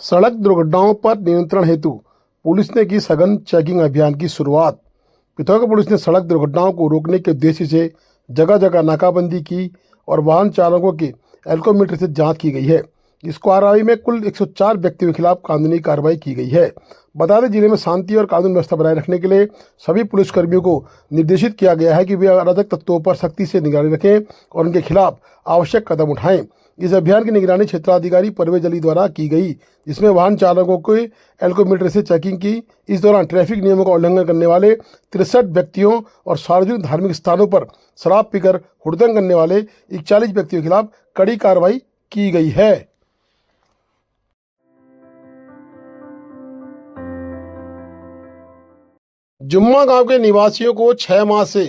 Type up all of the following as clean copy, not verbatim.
सड़क दुर्घटनाओं पर नियंत्रण हेतु पुलिस ने की सघन चेकिंग अभियान की शुरुआत। पिथौरागढ़ पुलिस ने सड़क दुर्घटनाओं को रोकने के उद्देश्य से जगह जगह नाकाबंदी की और वाहन चालकों के एल्कोमीटर से जांच की गई है। इस कार्रवाई में कुल 104 व्यक्तियों के खिलाफ कानूनी कार्रवाई की गई है। बता दें, जिले में शांति और कानून व्यवस्था बनाए रखने के लिए सभी पुलिसकर्मियों को निर्देशित किया गया है कि वे अराजक तत्वों पर सख्ती से निगरानी रखें और उनके खिलाफ आवश्यक कदम उठाएं। इस अभियान की निगरानी क्षेत्राधिकारी परवेज अली द्वारा की गई, जिसमें वाहन चालकों के एल्कोमीटर से चेकिंग की। इस दौरान ट्रैफिक नियमों का उल्लंघन करने वाले 63 व्यक्तियों और सार्वजनिक धार्मिक स्थानों पर शराब पीकर हुड़दंग करने वाले 41 व्यक्तियों के खिलाफ कड़ी कार्रवाई की गई है। जुम्मा गांव के निवासियों को 6 माह से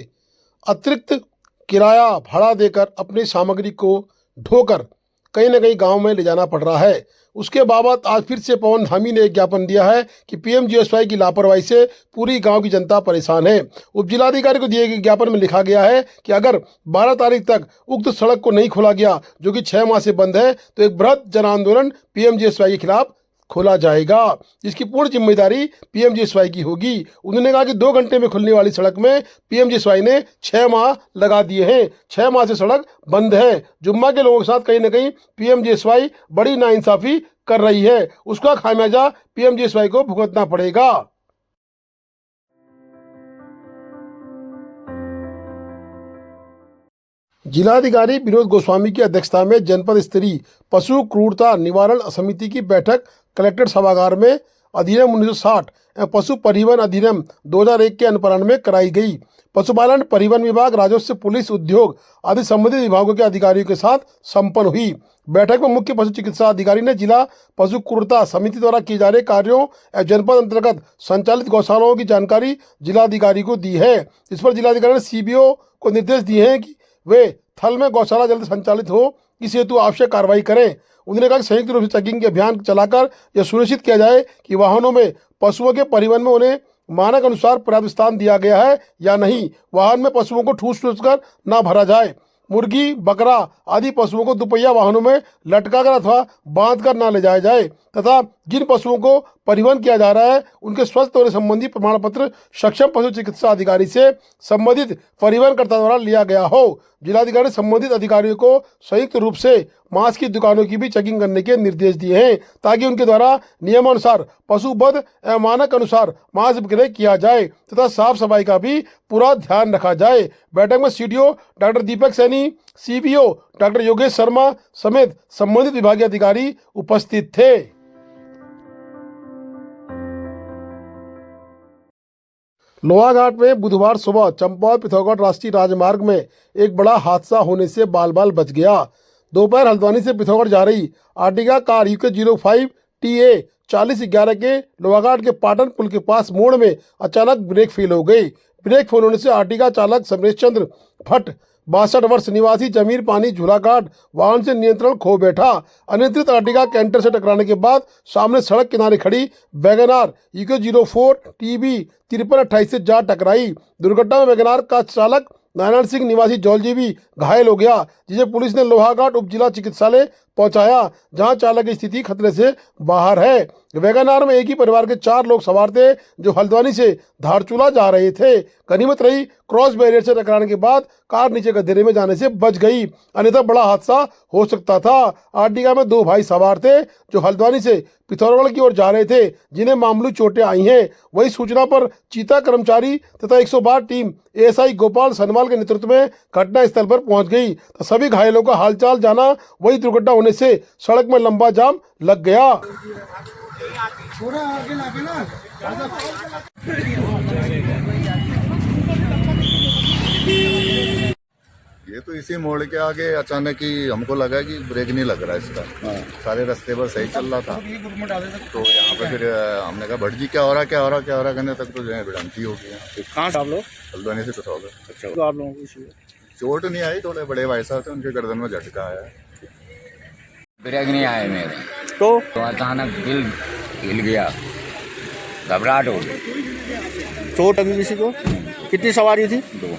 अतिरिक्त किराया भाड़ा देकर अपनी सामग्री को ढोकर कहीं न कहीं गांव में ले जाना पड़ रहा है। उसके बाबत आज फिर से पवन धामी ने एक ज्ञापन दिया है कि पीएमजीएसवाई की लापरवाही से पूरी गांव की जनता परेशान है। उप जिलाधिकारी को दिए गए ज्ञापन में लिखा गया है कि अगर 12 तारीख तक उक्त सड़क को नहीं खोला गया, जो कि 6 माह से बंद है, तो एक बृहद जन आंदोलन पीएमजीएसवाई के खिलाफ खोला जाएगा, जिसकी पूर्ण जिम्मेदारी पीएमजीएसवाई की होगी। उन्होंने कहा कि 2 घंटे में खुलने वाली सड़क में पीएमजीएसवाई ने 6 माह लगा दिए हैं। 6 माह से सड़क बंद है। जुम्मा के लोगों के साथ कहीं ना कहीं पीएमजीएसवाई बड़ी नाइंसाफी कर रही है। उसका खामियाजा पीएमजीएसवाई को भुगतना पड़ेगा। जिलाधिकारी विनोद गोस्वामी की अध्यक्षता में जनपद स्तरीय पशु क्रूरता निवारण समिति की बैठक कलेक्ट्रेट सभागार में अधिनियम 1960 एवं पशु परिवहन अधिनियम 2001 के अनुपालन में कराई गई। पशुपालन, परिवहन विभाग, राजस्व, पुलिस, उद्योग आदि संबंधित विभागों के अधिकारियों के साथ संपन्न हुई। बैठक में मुख्य पशु चिकित्सा अधिकारी ने जिला पशु क्रूरता समिति द्वारा किए जा रहे कार्यों एवं जनपद अंतर्गत संचालित गौशालाओं की जानकारी जिलाधिकारी को दी है। इस पर जिलाधिकारी ने सीबीओ को निर्देश दिए हैं कि वे थल में गौशाला जल्द संचालित हो, इस हेतु आवश्यक कार्रवाई करें। उन्होंने कहा कि संयुक्त रूप से चेकिंग के अभियान चलाकर यह सुनिश्चित किया जाए कि वाहनों में पशुओं के परिवहन में उन्हें मानक अनुसार पर्याप्त स्थान दिया गया है या नहीं। वाहन में पशुओं को ठूस कर न भरा जाए। मुर्गी, बकरा आदि पशुओं को दुपहिया वाहनों में लटकाकर अथवा बांधकर न ले जाया जाए तथा जिन पशुओं को परिवहन किया जा रहा है उनके स्वस्थ होने संबंधी प्रमाण पत्र सक्षम पशु चिकित्सा अधिकारी से संबंधित परिवहनकर्ता द्वारा लिया गया हो। जिलाधिकारी ने संबंधित अधिकारियों को संयुक्त रूप से मांस की दुकानों की भी चेकिंग करने के निर्देश दिए हैं, ताकि उनके द्वारा नियमानुसार पशुवध एवं मानक अनुसार मांस विक्रय किया जाए तथा साफ सफाई का भी पूरा ध्यान रखा जाए। बैठक में सीडीओ डॉक्टर दीपक सैनी, सीबीओ डॉक्टर योगेश शर्मा समेत संबंधित विभागीय अधिकारी उपस्थित थे। लोहाघाट में बुधवार सुबह चंपावत पिथौरागढ़ राष्ट्रीय राजमार्ग में एक बड़ा हादसा होने से बाल बाल बच गया। दोपहर हल्द्वानी से पिथौरागढ़ जा रही आर्टिगा कार यूके 05 TA 4011 के लोहाघाट के पाटन पुल के पास मोड़ में अचानक ब्रेक फेल हो गई। ब्रेक फेल होने से आर्टिगा चालक समरेश चंद्र भट्ट 62 वर्ष निवासी जमीर पानी झूलाघाट वाहन से नियंत्रण खो बैठा। अनियंत्रित आर्टिगा कैंटर से टकराने के बाद सामने सड़क किनारे खड़ी वैगनार यूके 04 TB 5328 से जा टकराई। दुर्घटना में वैगनार का चालक नारायण सिंह निवासी जौलजी भी घायल हो गया, जिसे पुलिस ने लोहाघाट उप जिला चिकित्सालय पहुंचाया, जहां चालक की स्थिति खतरे से बाहर है। वैगनार में एक ही परिवार के 4 लोग सवार थे, जो हल्द्वानी से धारचूला जा रहे थे। गनीमत रही क्रॉस बैरियर से टकराने के बाद कार नीचे गड्ढे में जाने से बच गई, अन्यथा बड़ा हादसा हो सकता था। आर्टिगा में 2 भाई सवार थे, जो हल्द्वानी से पिथौरागढ़ की ओर जा रहे थे, जिन्हें मामूली चोटें आई हैं। वही सूचना पर चीता कर्मचारी तथा 112 टीम ASI गोपाल सनवाल के नेतृत्व में घटना स्थल पर पहुंच गई, तो सभी घायलों का हालचाल जाना। वही दुर्घटना होने से सड़क में लंबा जाम लग गया। ये तो इसी मोड़ के आगे अचानक ही हमको लगा कि ब्रेक नहीं लग रहा है इसका। सारे रास्ते पर सही चल रहा था, तो यहाँ पे फिर हमने कहा भट्ट जी क्या हो रहा करने तक तो जो है भ्रांति हो गई। कहाँ से आप लोग? हल्द्वानी से पिथौरागढ़। अच्छा, तो आप लोगों को चोट नहीं आई, थोड़े बड़े भाई साहब थे, उनके गर्दन में झटका आया। ब्रेक नहीं आए मेरे, तो अचानक दिल हिल गया, घबराहट हो गई। चोट अभी किसी को? कितनी सवारी थी? 2।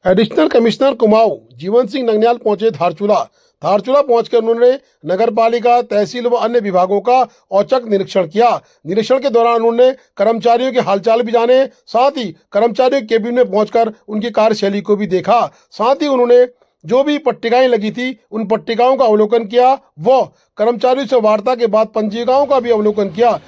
एडिशनल कमिश्नर कुमाऊं जीवन सिंह नंगनियाल पहुंचे धारचूला पहुंचकर उन्होंने नगर पालिका, तहसील व अन्य विभागों का औचक निरीक्षण किया। निरीक्षण के दौरान उन्होंने कर्मचारियों के हालचाल भी जाने, साथ ही कर्मचारियों के केबिन में पहुंचकर उनकी कार्यशैली को भी देखा। साथ ही उन्होंने जो भी पट्टिकाएं लगी थी उन पट्टिकाओं का अवलोकन किया व कर्मचारियों से वार्ता के बाद पंजिकाओं का भी अवलोकन किया।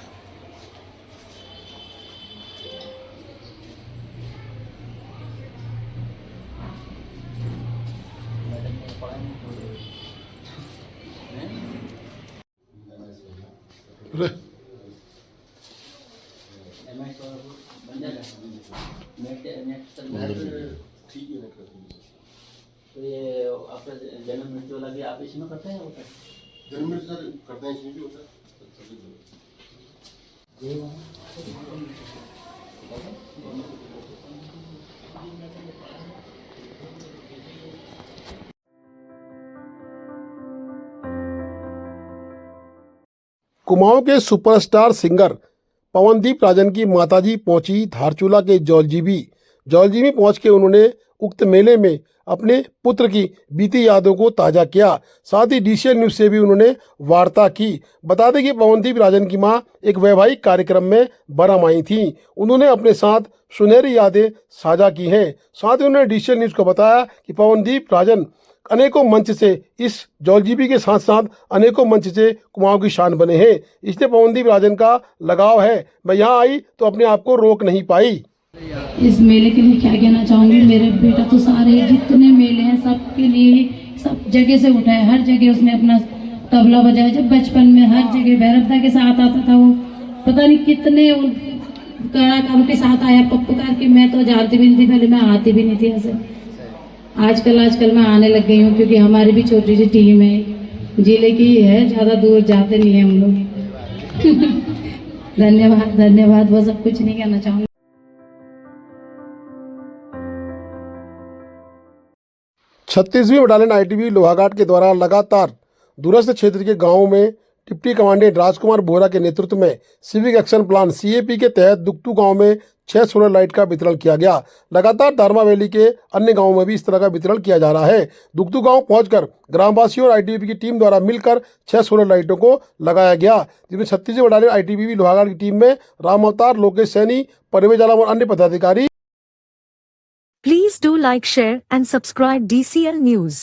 तो ये आपका जन्म मृत्यु वाला भी आप इसमें करते हैं? जन्म मृत्यु करते हैं, इसमें भी होता है। कुमाऊं के सुपरस्टार सिंगर पवनदीप राजन की माताजी पहुंची धारचूला के जौलजीबी पहुंच के उन्होंने उक्त मेले में अपने पुत्र की बीती यादों को ताज़ा किया। साथ ही डीसीएन न्यूज़ से भी उन्होंने वार्ता की। बता दें कि पवनदीप राजन की मां एक वैवाहिक कार्यक्रम में बरम आई थी। उन्होंने अपने साथ सुनहरी यादें साझा की हैं। साथ ही उन्होंने डीसीएन न्यूज़ को बताया कि पवनदीप राजन अनेकों मंच से इस जौलजीबी के साथ साथ अनेकों मंच से कुमाऊं की शान बने हैं। इसलिए पवनदीप राजन का लगाव है। मैं यहाँ आई तो अपने आप को रोक नहीं पाई। इस मेले के लिए क्या कहना चाहूँगी, मेरे बेटा तो सारे जितने मेले हैं सबके लिए सब जगह से उठा है, हर जगह उसने अपना तबला बजाया। जब बचपन में हर जगह भैरवता के साथ आता था, वो पता नहीं कितने कलाकारों के साथ आया पप्पू कार की। मैं तो जानती भी नहीं थी, पहले मैं आती भी नहीं थी ऐसे। आजकल मैं आने लग गई हूँ क्योंकि हमारी भी छोटी सी टीम है, जिले की है, ज़्यादा दूर जाते नहीं हैं हम लोग। धन्यवाद, वो सब कुछ नहीं कहना चाहूँगी। छत्तीसवीं बटालियन आईटीबीपी लोहाघाट के द्वारा लगातार दूरस्थ क्षेत्र के गांवों में डिप्टी कमांडेंट राजकुमार बोरा के नेतृत्व में सिविक एक्शन प्लान सीएपी के तहत दुक्तू गांव में 6 सोलर लाइट का वितरण किया गया। लगातार दारमा वैली के अन्य गांवों में भी इस तरह का वितरण किया जा रहा है। दुक्तू गांव पहुंचकर ग्रामवासियों और आईटीबीपी की टीम द्वारा मिलकर 6 सोलर लाइटों को लगाया गया, जिसमें छत्तीसवीं बटालियन आईटीबीपी लोहाघाट की टीम में राम अवतार, लोकेश सैनी, परवेज आलम और अन्य पदाधिकारी। Please do like, share and subscribe DCL News.